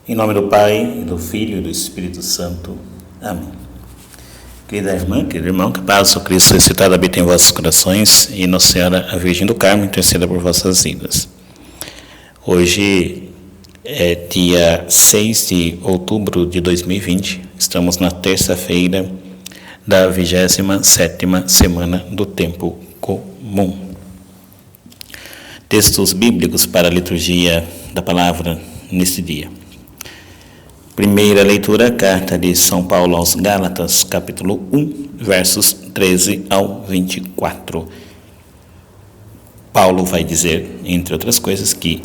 Em nome do Pai, e do Filho e do Espírito Santo. Amém. Querida irmã, querido irmão, que a paz do Cristo ressuscitado habita em vossos corações e Nossa Senhora, a Virgem do Carmo, interceda por vossas vidas. Hoje é dia 6 de outubro de 2020, estamos na terça-feira da 27ª semana do Tempo Comum. Textos bíblicos para a liturgia da palavra neste dia. Primeira leitura, carta de São Paulo aos Gálatas, capítulo 1, versos 13 ao 24. Paulo vai dizer, entre outras coisas, que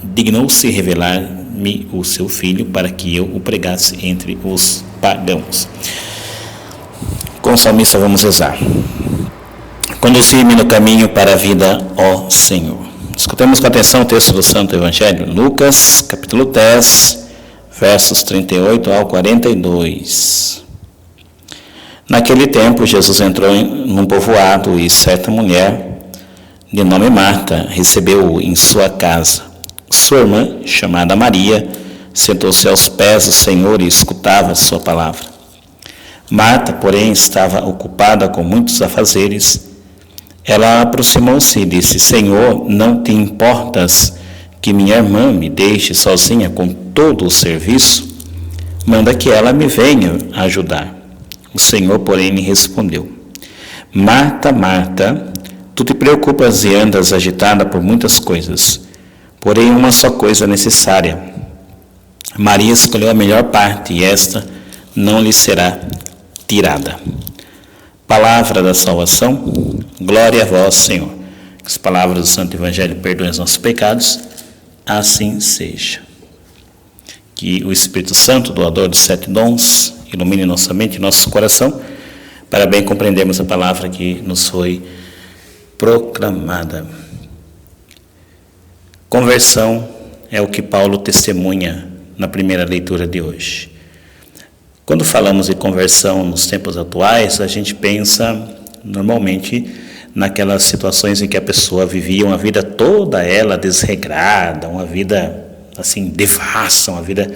dignou-se revelar-me o seu filho para que eu o pregasse entre os pagãos. Com o salmista vamos rezar. Conduzi-me no caminho para a vida, ó Senhor. Escutemos com atenção o texto do Santo Evangelho, Lucas, capítulo 10, versos 38 ao 42. Naquele tempo, Jesus entrou num povoado e certa mulher, de nome Marta, recebeu-o em sua casa. Sua irmã, chamada Maria, sentou-se aos pés do Senhor e escutava sua palavra. Marta, porém, estava ocupada com muitos afazeres. Ela aproximou-se e disse: Senhor, não te importas que minha irmã me deixe sozinha com todo o serviço? Manda que ela me venha ajudar. O Senhor, porém, lhe respondeu: Marta, Marta, tu te preocupas e andas agitada por muitas coisas, porém uma só coisa é necessária. Maria escolheu a melhor parte e esta não lhe será tirada. Palavra da salvação, glória a vós, Senhor. Que as palavras do Santo Evangelho perdoem os nossos pecados, assim seja. Que o Espírito Santo, doador dos 7 dons, ilumine nossa mente e nosso coração, para bem compreendermos a palavra que nos foi proclamada. Conversão é o que Paulo testemunha na primeira leitura de hoje. Quando falamos de conversão nos tempos atuais, a gente pensa normalmente naquelas situações em que a pessoa vivia uma vida toda ela desregrada, uma vida assim devassa, uma vida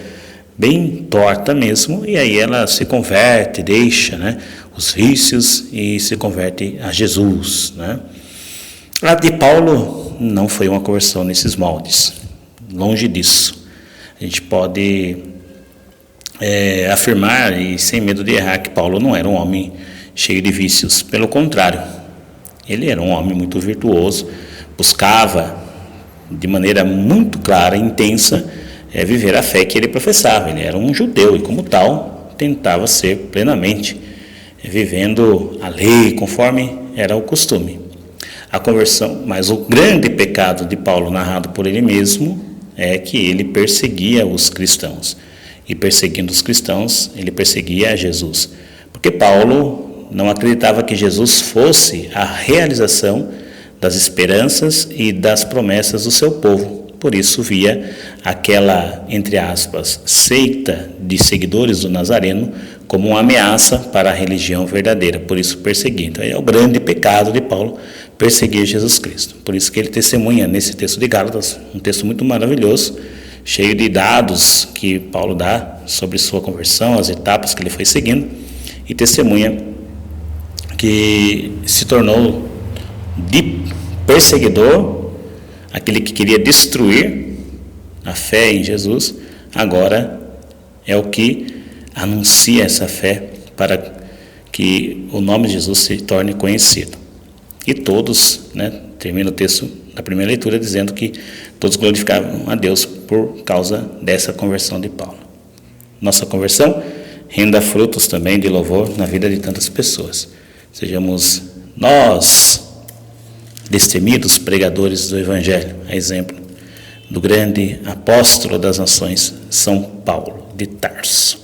bem torta mesmo, e aí ela se converte, deixa os vícios e se converte a Jesus. A de Paulo não foi uma conversão nesses moldes, longe disso. A gente pode afirmar, e sem medo de errar, que Paulo não era um homem cheio de vícios. Pelo contrário, ele era um homem muito virtuoso, buscava de maneira muito clara e intensa viver a fé que ele professava. Ele era um judeu e, como tal, tentava ser plenamente vivendo a lei conforme era o costume. A conversão, mas o grande pecado de Paulo, narrado por ele mesmo, é que ele perseguia os cristãos. E perseguindo os cristãos, ele perseguia a Jesus. Porque Paulo não acreditava que Jesus fosse a realização das esperanças e das promessas do seu povo. Por isso via aquela, entre aspas, seita de seguidores do Nazareno como uma ameaça para a religião verdadeira. Por isso perseguia. Então é o grande pecado de Paulo, perseguir Jesus Cristo. Por isso que ele testemunha nesse texto de Gálatas, um texto muito maravilhoso, cheio de dados que Paulo dá sobre sua conversão, as etapas que ele foi seguindo, e testemunha que se tornou de perseguidor, aquele que queria destruir a fé em Jesus, agora é o que anuncia essa fé para que o nome de Jesus se torne conhecido. E todos, termina o texto da primeira leitura dizendo que todos glorificavam a Deus por causa dessa conversão de Paulo. Nossa conversão renda frutos também de louvor na vida de tantas pessoas. Sejamos nós destemidos pregadores do Evangelho, a exemplo do grande apóstolo das nações, São Paulo de Tarso.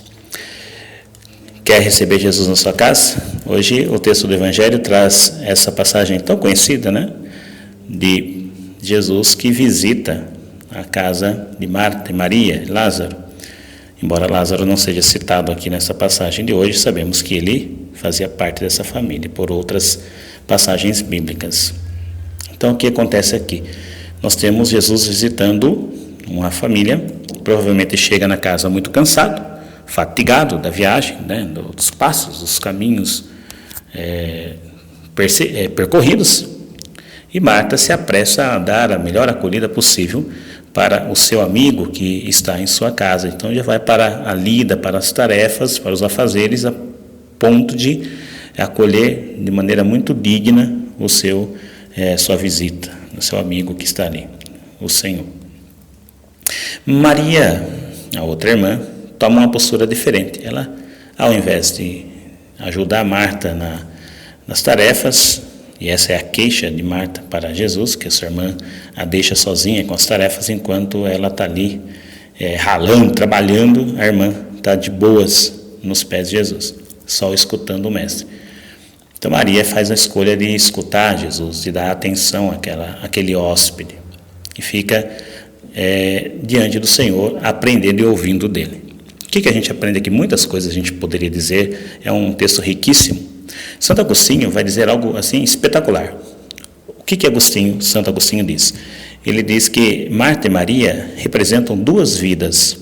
Quer receber Jesus na sua casa? Hoje o texto do Evangelho traz essa passagem tão conhecida, de Jesus que visita a casa de Marta e Maria e Lázaro. Embora Lázaro não seja citado aqui nessa passagem de hoje, sabemos que ele fazia parte dessa família, por outras passagens bíblicas. Então, o que acontece aqui? Nós temos Jesus visitando uma família, provavelmente chega na casa muito cansado, fatigado da viagem, né, dos passos, dos caminhos percorridos, e Marta se apressa a dar a melhor acolhida possível para o seu amigo que está em sua casa. Então já vai para a lida, para as tarefas, para os afazeres, a ponto de acolher de maneira muito digna sua visita, o seu amigo que está ali, o Senhor. Maria, a outra irmã, toma uma postura diferente. Ela, ao invés de ajudar Marta nas tarefas, e essa é a queixa de Marta para Jesus, que a sua irmã a deixa sozinha com as tarefas, enquanto ela está ali ralando, trabalhando, a irmã está de boas nos pés de Jesus, só escutando o mestre. Então Maria faz a escolha de escutar Jesus, de dar atenção àquele hóspede, e fica diante do Senhor, aprendendo e ouvindo dele. O que a gente aprende aqui? Muitas coisas a gente poderia dizer, é um texto riquíssimo. Santo Agostinho vai dizer algo assim espetacular. O que Santo Agostinho diz? Ele diz que Marta e Maria representam duas vidas.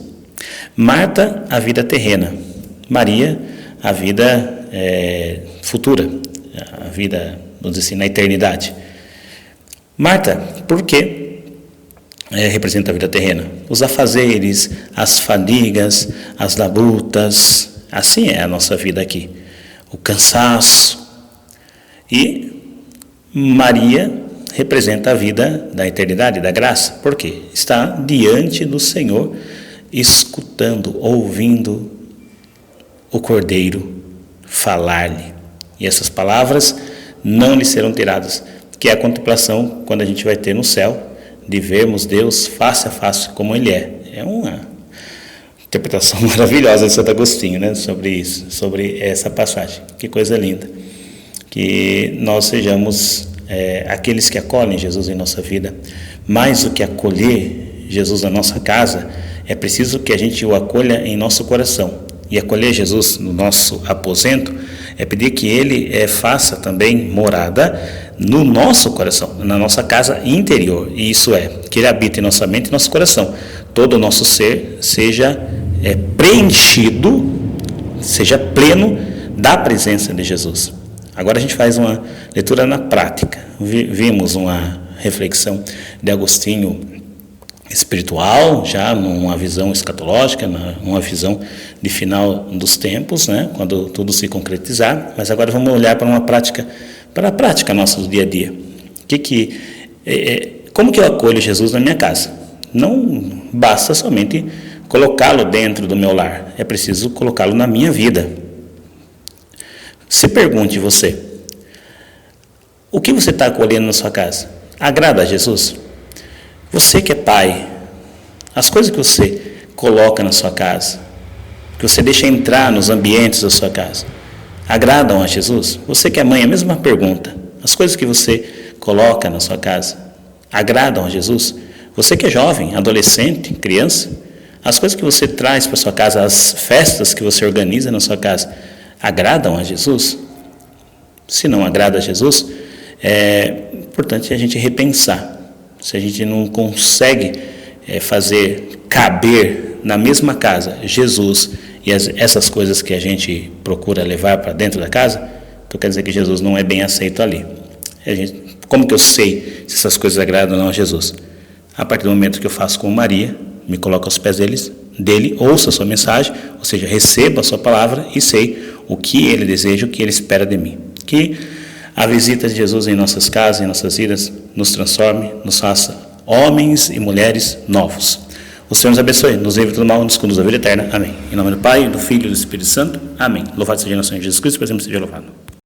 Marta, a vida terrena. Maria, a vida futura, a vida, vamos dizer assim, na eternidade. Marta, por quê? Representa a vida terrena. Os afazeres, as fadigas, as labutas, assim é a nossa vida aqui. O cansaço. E Maria representa a vida da eternidade, da graça. Por quê? Está diante do Senhor, escutando, ouvindo o Cordeiro falar-lhe. E essas palavras não lhe serão tiradas, que é a contemplação quando a gente vai ter no céu, de vermos Deus face a face como Ele é. É uma interpretação maravilhosa de Santo Agostinho, né, sobre isso, sobre essa passagem. Que coisa linda. Que nós sejamos aqueles que acolhem Jesus em nossa vida. Mais do que acolher Jesus na nossa casa, é preciso que a gente o acolha em nosso coração. E acolher Jesus no nosso aposento é pedir que Ele faça também morada no nosso coração, na nossa casa interior. E isso é, que Ele habite em nossa mente e nosso coração. Todo o nosso ser seja preenchido, seja pleno da presença de Jesus. Agora a gente faz uma leitura na prática. Vimos uma reflexão de Agostinho espiritual, já numa visão escatológica, numa visão de final dos tempos, né, quando tudo se concretizar. Mas agora vamos olhar para uma prática, para a prática nossa do dia a dia. Como que eu acolho Jesus na minha casa? Não basta somente colocá-lo dentro do meu lar, é preciso colocá-lo na minha vida. Se pergunte você, o que você está acolhendo na sua casa? Agrada a Jesus? Você que é pai, as coisas que você coloca na sua casa, que você deixa entrar nos ambientes da sua casa, agradam a Jesus? Você que é mãe, a mesma pergunta. As coisas que você coloca na sua casa agradam a Jesus? Você que é jovem, adolescente, criança, as coisas que você traz para sua casa, as festas que você organiza na sua casa, agradam a Jesus? Se não agrada a Jesus, é importante a gente repensar. Se a gente não consegue fazer caber na mesma casa Jesus e essas coisas que a gente procura levar para dentro da casa, então quer dizer que Jesus não é bem aceito ali. Como que eu sei se essas coisas agradam ou não a Jesus? A partir do momento que eu faço como Maria, me coloco aos pés dele, ouço a sua mensagem, ou seja, recebo a sua palavra e sei o que Ele deseja, o que Ele espera de mim. Que a visita de Jesus em nossas casas, em nossas vidas, nos transforme, nos faça homens e mulheres novos. O Senhor nos abençoe, nos livre do mal, nos conduz à vida eterna. Amém. Em nome do Pai, do Filho e do Espírito Santo. Amém. Louvado seja o nosso Senhor Jesus Cristo, por sempre seja louvado.